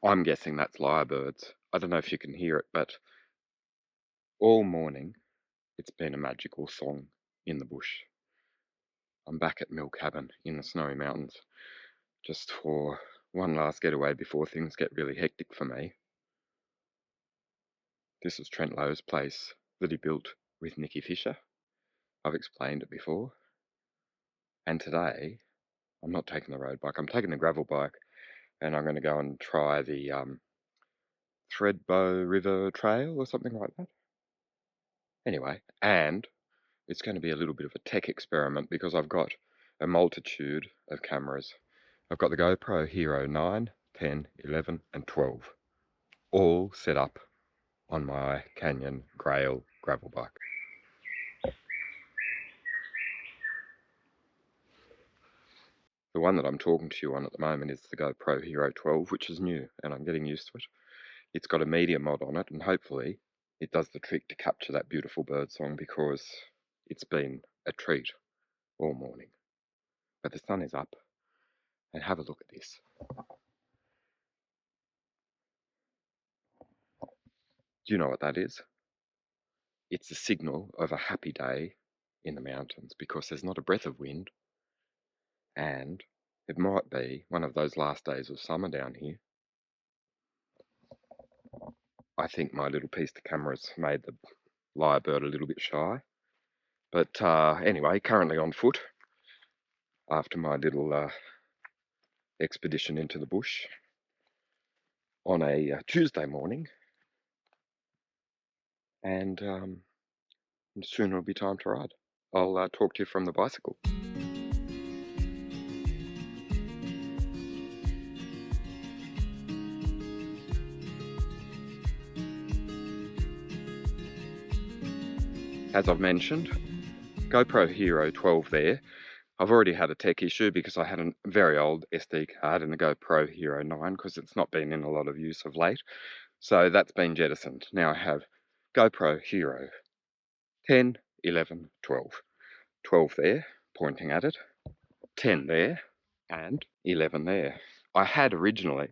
I'm guessing that's lyrebirds. I don't know if you can hear it, but all morning it's been a magical song in the bush. I'm back at Mill Cabin in the Snowy Mountains just for one last getaway before things get really hectic for me. This is Trent Lowe's place that he built with Niki Fisher. I've explained it before. And today, I'm not taking the road bike, I'm taking the gravel bike, and I'm going to go and try the Thredbo River Trail or something like that. Anyway, and it's going to be a little bit of a tech experiment because I've got a multitude of cameras. I've got the GoPro Hero 9, 10, 11 and 12 all set up on my Canyon Grail gravel bike. The one that I'm talking to you on at the moment is the GoPro Hero 12, which is new and I'm getting used to it. It's got a media mod on it and hopefully it does the trick to capture that beautiful birdsong because it's been a treat all morning. But the sun is up and have a look at this. Do you know what that is? It's a signal of a happy day in the mountains because there's not a breath of wind and it might be one of those last days of summer down here. I think my little piece of camera's made the lyrebird a little bit shy. But anyway, currently on foot after my little expedition into the bush on a Tuesday morning. And soon it'll be time to ride. I'll talk to you from the bicycle. As I've mentioned, GoPro Hero 12 there. I've already had a tech issue because I had a very old SD card in the GoPro Hero 9 because it's not been in a lot of use of late. So that's been jettisoned. Now I have GoPro Hero 10, 11, 12. 12 there, pointing at it, 10 there, and 11 there. I had originally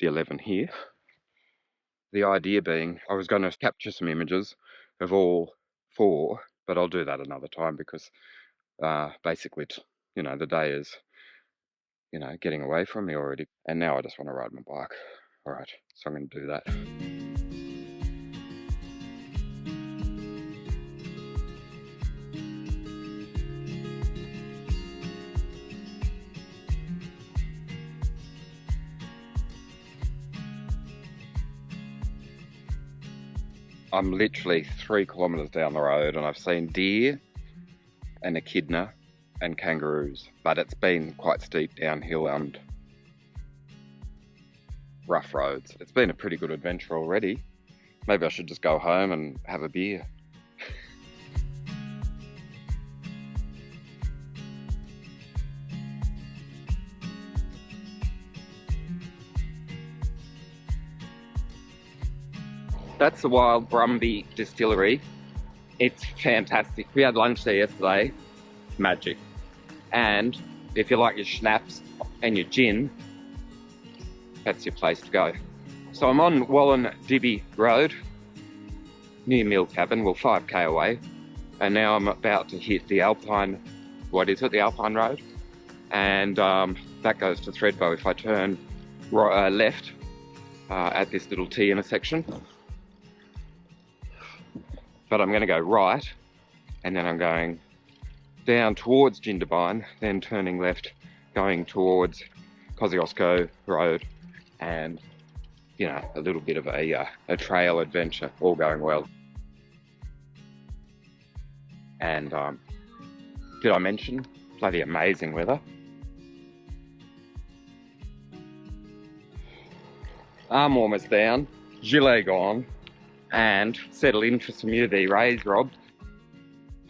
the 11 here. The idea being I was going to capture some images of all four, but I'll do that another time because basically, you know, the day is, you know, getting away from me already. And now I just want to ride my bike. All right, so I'm going to do that. I'm literally 3 kilometres down the road and I've seen deer and echidna and kangaroos, but it's been quite steep downhill and rough roads. It's been a pretty good adventure already. Maybe I should just go home and have a beer. That's the Wild Brumby Distillery. It's fantastic. We had lunch there yesterday. Magic. And if you like your schnapps and your gin, that's your place to go. So I'm on Wallen-Dibby Road, near Mill Cabin, well 5k away. And now I'm about to hit the Alpine, the Alpine Road. And that goes to Thredbo if I turn left at this little T intersection. But I'm going to go right, and then I'm going down towards Jindabyne, then turning left, going towards Kosciuszko Road, and, you know, a little bit of a trail adventure, all going well. And did I mention bloody amazing weather? Arm warmers down, gilet gone, and settle in for some UV rays robbed.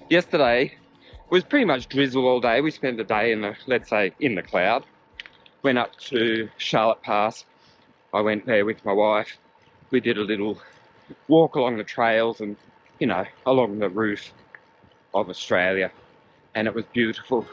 Yesterday was pretty much drizzle all day. We spent the day in the, let's say, in the cloud. Went up to Charlotte Pass. I went there with my wife. We did a little walk along the trails and, you know, along the roof of Australia. And it was beautiful.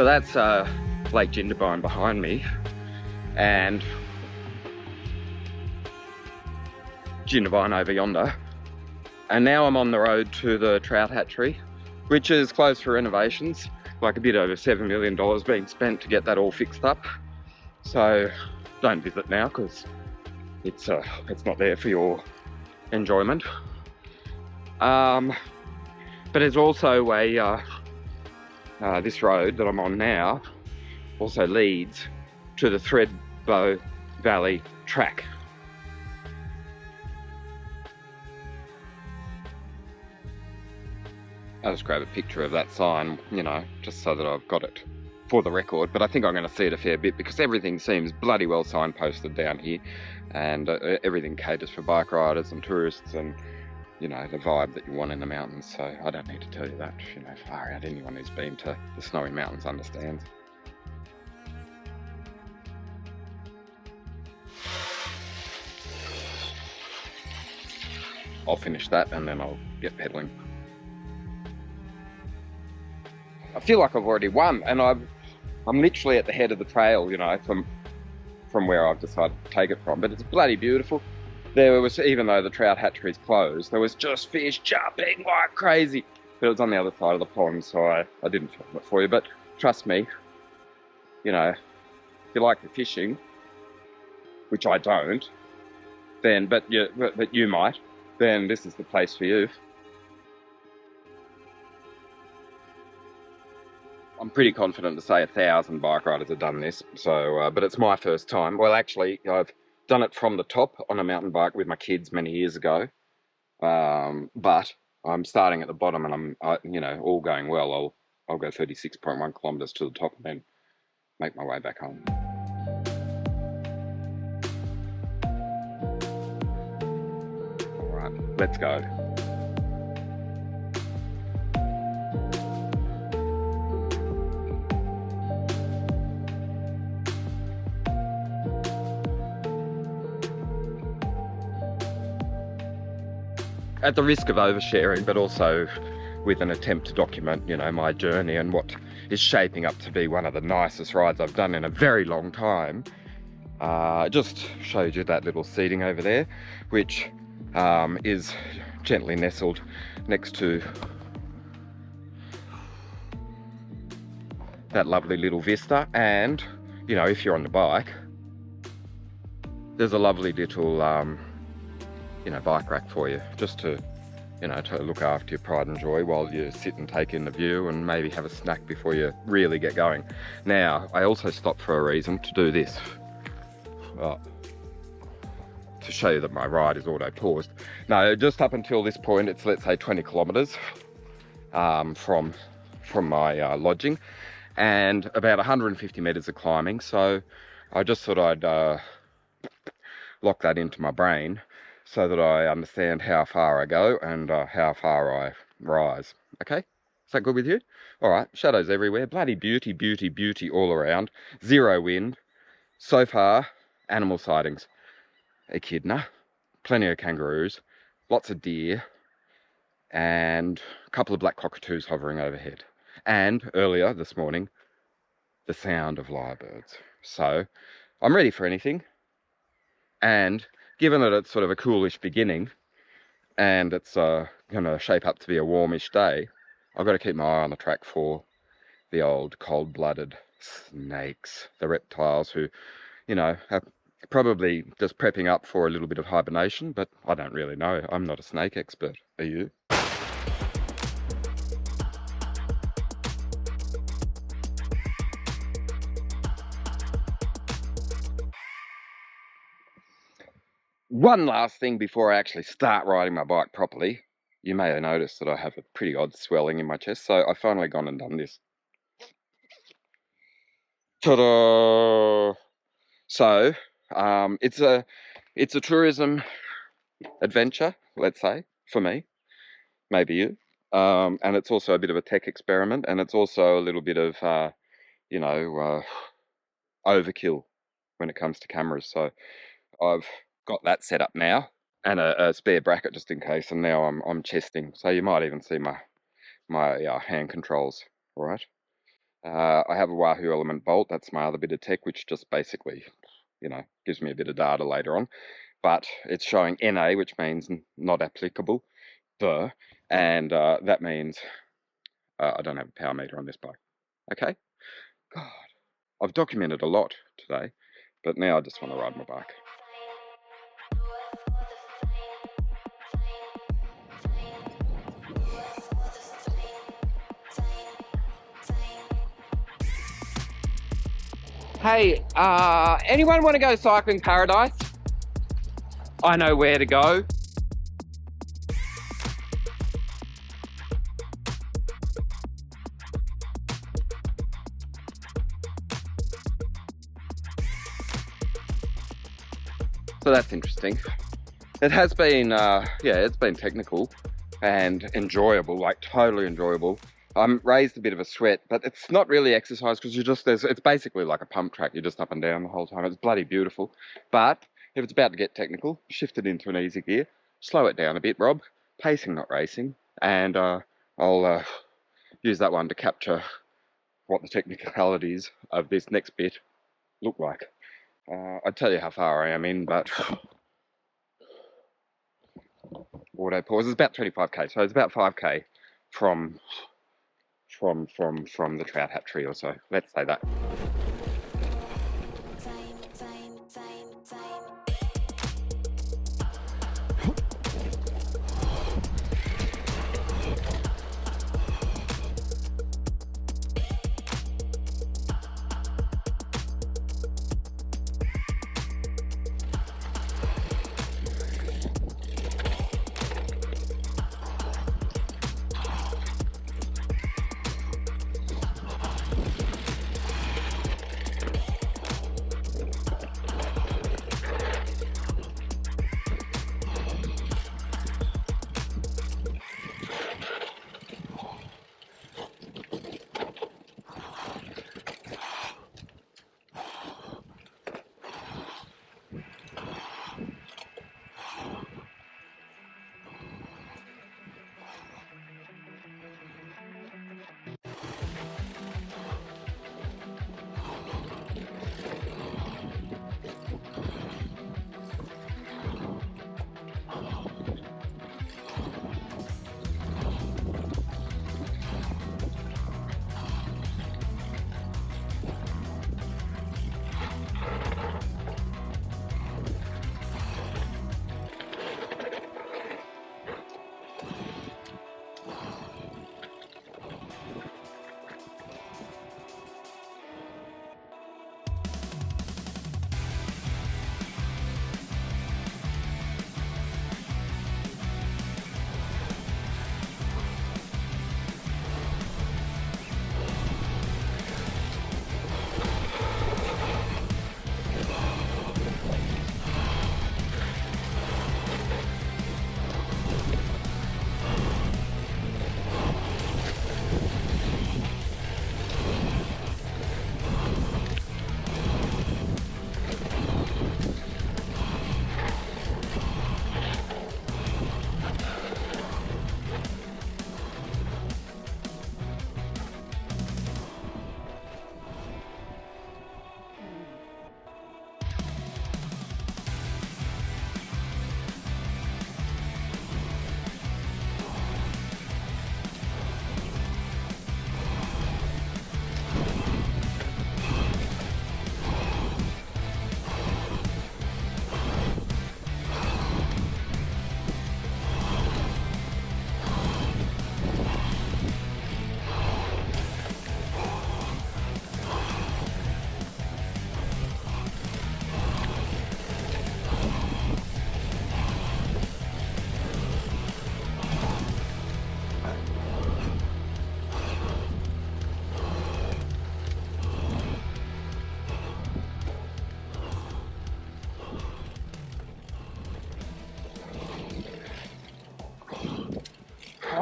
So that's Lake Jindabyne behind me, and Jindabyne over yonder. And now I'm on the road to the trout hatchery, which is closed for renovations, like a bit over $7 million being spent to get that all fixed up. So don't visit now because it's not there for your enjoyment. But there's also a this road that I'm on now also leads to the Thredbo Valley Track. I'll just grab a picture of that sign, you know, just so that I've got it for the record. But I think I'm going to see it a fair bit because everything seems bloody well signposted down here, and everything caters for bike riders and tourists and, you know, the vibe that you want in the mountains. So I don't need to tell you that, you know, far out. Anyone who's been to the snowy mountains understands. I'll finish that and then I'll get pedaling. I feel like I've already won, and I'm literally at the head of the trail, you know, from where I've decided to take it from. But it's bloody beautiful. There was, even though the trout hatchery's closed, there was just fish jumping like crazy. But it was on the other side of the pond, so I didn't film it for you. But trust me, you know, if you like the fishing, which I don't, then but you might, then this is the place for you. I'm pretty confident to say 1,000 bike riders have done this, so but it's my first time. Well, actually, I've done it from the top on a mountain bike with my kids many years ago, but I'm starting at the bottom, and you know, all going well, I'll go 36.1 kilometers to the top and then make my way back home. All right, let's go. At the risk of oversharing, but also with an attempt to document, you know, my journey and what is shaping up to be one of the nicest rides I've done in a very long time. I just showed you that little seating over there, which is gently nestled next to that lovely little vista. And, you know, if you're on the bike, there's a lovely little you know, bike rack for you, just to, you know, to look after your pride and joy while you sit and take in the view and maybe have a snack before you really get going. Now, I also stopped for a reason to do this, to show you that my ride is auto paused. No, just up until this point, it's, let's say, 20 kilometers from my lodging, and about 150 meters of climbing. So I just thought I'd lock that into my brain, so that I understand how far I go and how far I rise. Okay? Is that good with you? All right, shadows everywhere. Bloody beauty, beauty, beauty all around. Zero wind. So far, animal sightings. Echidna, plenty of kangaroos, lots of deer, and a couple of black cockatoos hovering overhead. And earlier this morning, the sound of lyrebirds. So I'm ready for anything. And given that it's sort of a coolish beginning and it's going to shape up to be a warmish day, I've got to keep my eye on the track for the old cold-blooded snakes, the reptiles who, you know, are probably just prepping up for a little bit of hibernation, but I don't really know. I'm not a snake expert. Are you? One last thing before I actually start riding my bike properly. You may have noticed that I have a pretty odd swelling in my chest, so I've finally gone and done this. Ta-da! So, it's a tourism adventure, let's say, for me, maybe you. And it's also a bit of a tech experiment, and it's also a little bit of, you know, overkill when it comes to cameras. So I've got that set up now, and a spare bracket just in case, and now I'm chesting. So you might even see my hand controls, all right? I have a Wahoo Element Bolt. That's my other bit of tech, which just basically, gives me a bit of data later on. But it's showing NA, which means not applicable. And that means I don't have a power meter on this bike. Okay? God, I've documented a lot today, but now I just want to ride my bike. Hey, anyone want to go cycling paradise? I know where to go. So that's interesting. It has been, it's been technical and enjoyable, like totally enjoyable. I'm raised a bit of a sweat, but it's not really exercise because it's basically like a pump track. You're just up and down the whole time. It's bloody beautiful. But if it's about to get technical, shift it into an easy gear, slow it down a bit, Rob. Pacing, not racing. And I'll use that one to capture what the technicalities of this next bit look like. I'd tell you how far I am in, but auto pause is about 25k, so it's about 5k from the trout hatchery or so. Let's say that.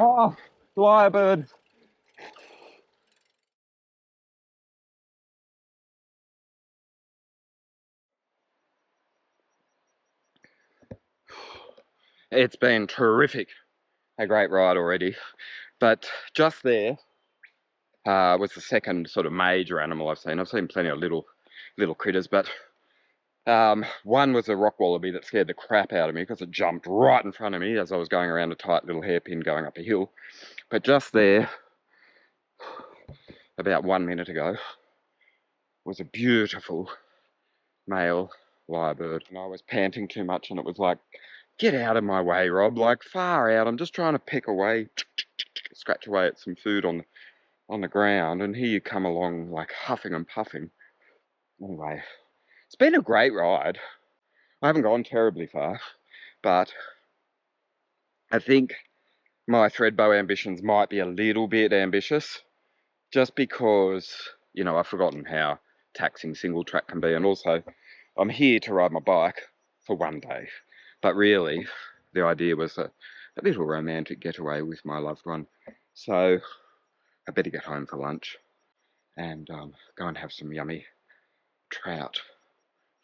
Oh, lyrebird. It's been terrific. A great ride already. But just there, was the second sort of major animal I've seen. I've seen plenty of little critters, but one was a rock wallaby that scared the crap out of me because it jumped right in front of me as I was going around a tight little hairpin going up a hill. But just there, about 1 minute ago, was a beautiful male lyrebird, and I was panting too much, and it was like, get out of my way, Rob, like far out. I'm just trying to pick away, scratch away at some food on the ground, and here you come along like huffing and puffing. Anyway, it's been a great ride. I haven't gone terribly far, but I think my Thredbo ambitions might be a little bit ambitious, just because, you know, I've forgotten how taxing single track can be, and also I'm here to ride my bike for 1 day. But really, the idea was a little romantic getaway with my loved one. So I better get home for lunch and go and have some yummy trout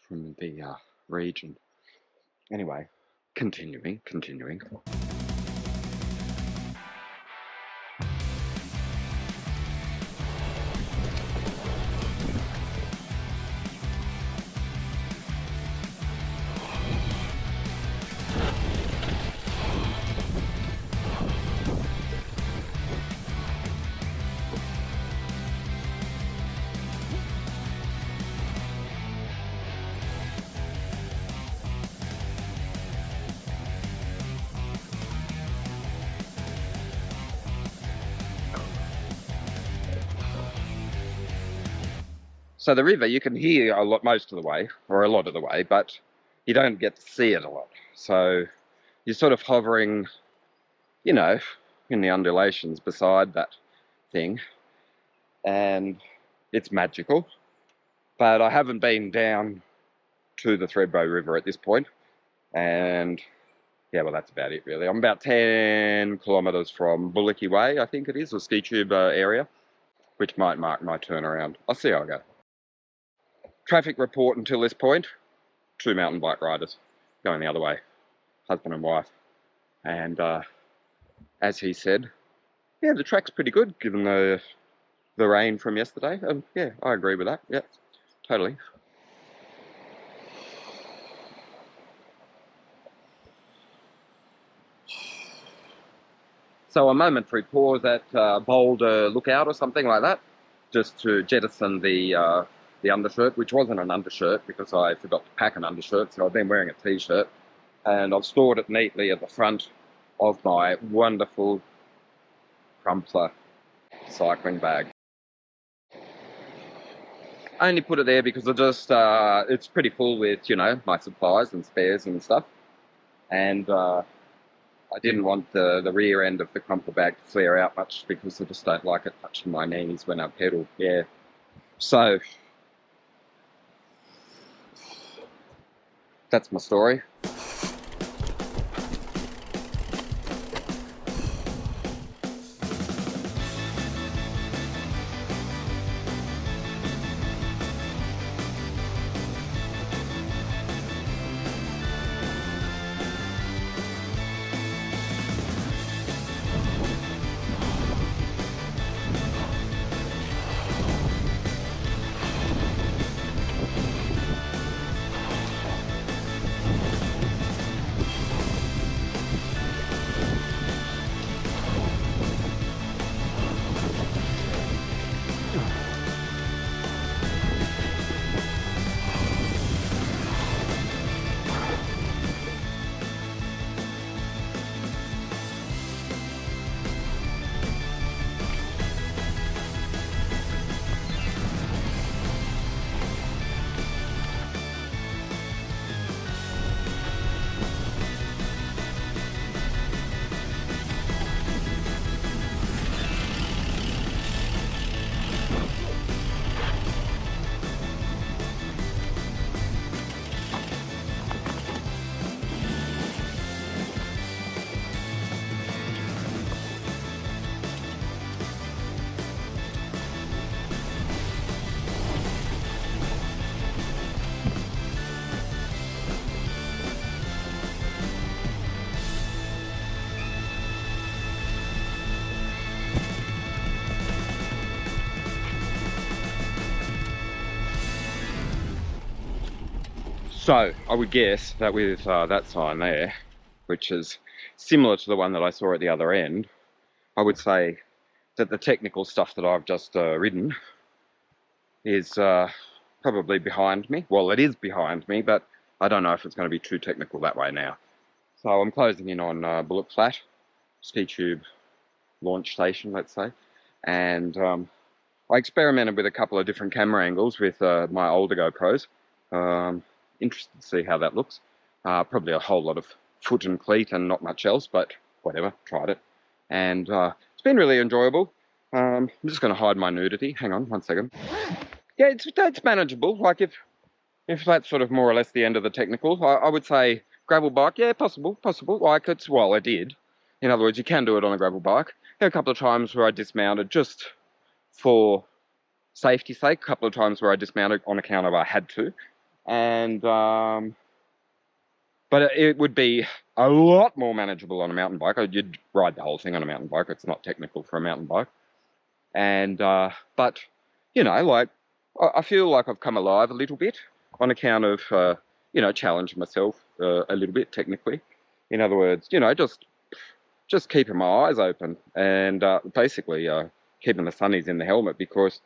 from the region. Anyway, continuing. So the river, you can hear most of the way, or a lot of the way, but you don't get to see it a lot. So you're sort of hovering, you know, in the undulations beside that thing, and it's magical. But I haven't been down to the Thredbo River at this point, and yeah, well, that's about it really. I'm about 10 kilometres from Bullock Way, I think it is, or ski tube area, which might mark my turnaround. I'll see how I go. Traffic report until this point: 2 mountain bike riders going the other way, husband and wife. And as he said, yeah, the track's pretty good given the rain from yesterday. And yeah, I agree with that. Yeah, totally. So a momentary pause at Boulder Lookout or something like that, just to jettison the undershirt, which wasn't an undershirt because I forgot to pack an undershirt, so I've been wearing a t-shirt, and I've stored it neatly at the front of my wonderful Crumpler cycling bag. I only put it there because I just, it's pretty full with, you know, my supplies and spares and stuff, and I didn't want the rear end of the Crumpler bag to flare out much because I just don't like it touching my knees when I pedal, yeah. So that's my story. So I would guess that with that sign there, which is similar to the one that I saw at the other end, I would say that the technical stuff that I've just ridden is probably behind me. Well, it is behind me, but I don't know if it's going to be too technical that way now. So I'm closing in on Bullock Flat, ski tube launch station, let's say. And I experimented with a couple of different camera angles with my older GoPros. Interested to see how that looks. Probably a whole lot of foot and cleat and not much else, but whatever, tried it. And it's been really enjoyable. I'm just going to hide my nudity. Hang on 1 second. Yeah, it's manageable. Like if that's sort of more or less the end of the technical, I would say gravel bike, yeah, possible. Like well, I did. In other words, you can do it on a gravel bike. There are a couple of times where I dismounted just for safety's sake, a couple of times where I dismounted on account of I had to. And but it would be a lot more manageable on a mountain bike. You'd ride the whole thing on a mountain bike. It's not technical for a mountain bike. And but you know, like I feel like I've come alive a little bit on account of you know, challenging myself a little bit technically. In other words, you know, just keeping my eyes open and basically keeping the sunnies in the helmet, because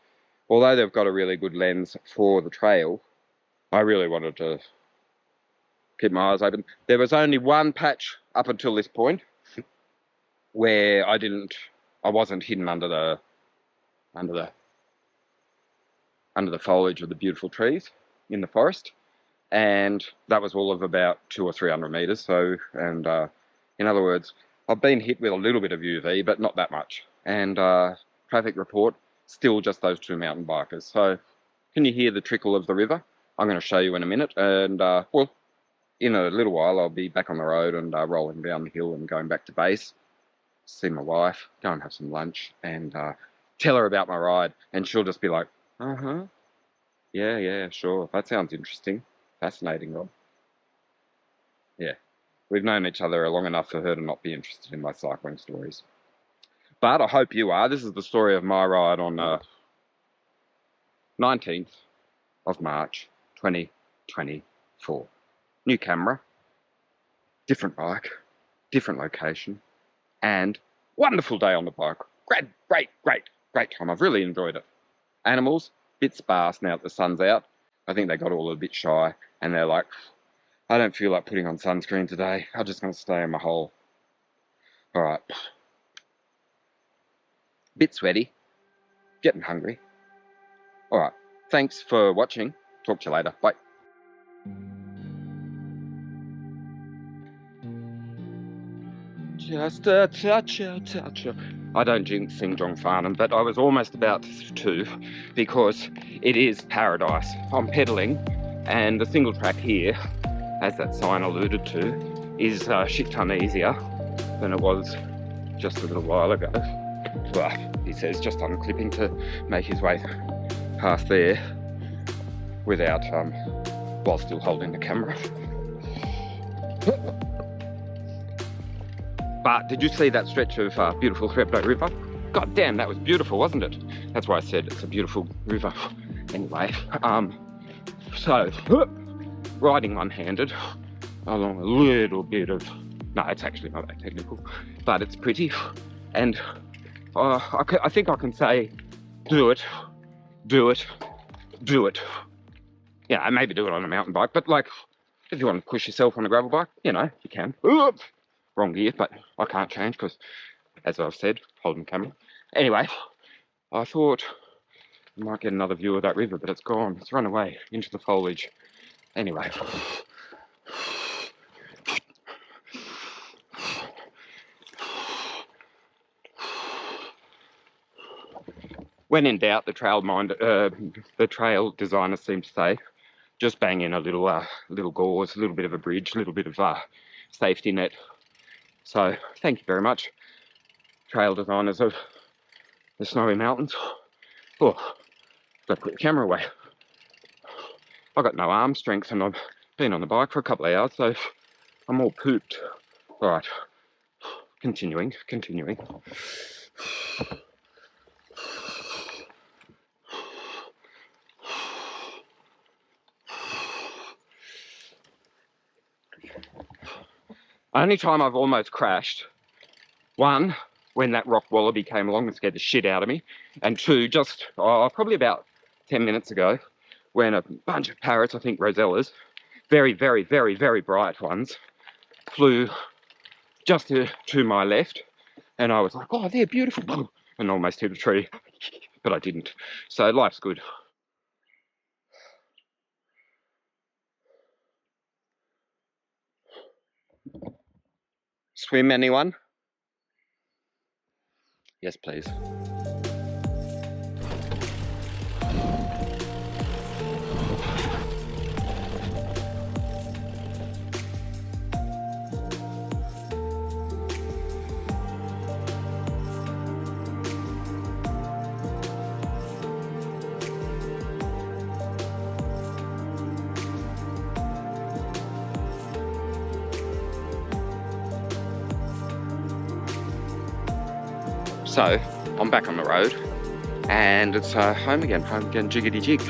although they've got a really good lens for the trail, I really wanted to keep my eyes open. There was only one patch up until this point where I wasn't hidden under the foliage of the beautiful trees in the forest, and that was all of about 200 or 300 meters. So, and in other words, I've been hit with a little bit of UV, but not that much. And traffic report, still just those two mountain bikers. So, can you hear the trickle of the river? I'm going to show you in a minute, and well, in a little while I'll be back on the road and rolling down the hill and going back to base, see my wife, go and have some lunch, and tell her about my ride, and she'll just be like, yeah, sure, that sounds interesting, fascinating, Rob. Yeah, we've known each other long enough for her to not be interested in my cycling stories. But I hope you are. This is the story of my ride on 19th of March 2024. New camera, different bike, different location, and wonderful day on the bike. Great time. I've really enjoyed it. Animals, bit sparse now that the sun's out. I think they got all a bit shy, and they're like, I don't feel like putting on sunscreen today. I'm just going to stay in my hole. All right. Bit sweaty. Getting hungry. All right. Thanks for watching. Talk to you later. Bye. Just a touch. I don't sing John Farnham, but I was almost about to, because it is paradise. I'm pedalling, and the single track here, as that sign alluded to, is a shit ton easier than it was just a little while ago. Well, he says just unclipping to make his way past there without, while still holding the camera. But did you see that stretch of beautiful Thredbo River? God damn, that was beautiful, wasn't it? That's why I said it's a beautiful river. Anyway, so riding one-handed along a little bit of, no, it's actually not that technical, but it's pretty. And I think I can say, do it. Yeah, maybe do it on a mountain bike, but like, if you want to push yourself on a gravel bike, you know, you can. Wrong gear, but I can't change because, as I've said, holding camera. Anyway, I thought I might get another view of that river, but it's gone. It's run away into the foliage. Anyway. When in doubt, the trail designer seemed to say, just bang in a little gauze, a little bit of a bridge, a little bit of safety net. So, thank you very much, trail designers of the Snowy Mountains. Oh, got to put the camera away. I've got no arm strength, and I've been on the bike for a couple of hours, so I'm all pooped. All right, continuing. Only time I've almost crashed, one, when that rock wallaby came along and scared the shit out of me, and two, just probably about 10 minutes ago, when a bunch of parrots, I think rosellas, very, very, very, very bright ones, flew just to my left, and I was like, oh, they're beautiful, and almost hit a tree, but I didn't. So life's good. Swim, anyone? Yes, please. So, I'm back on the road, and it's home again, jiggity jig.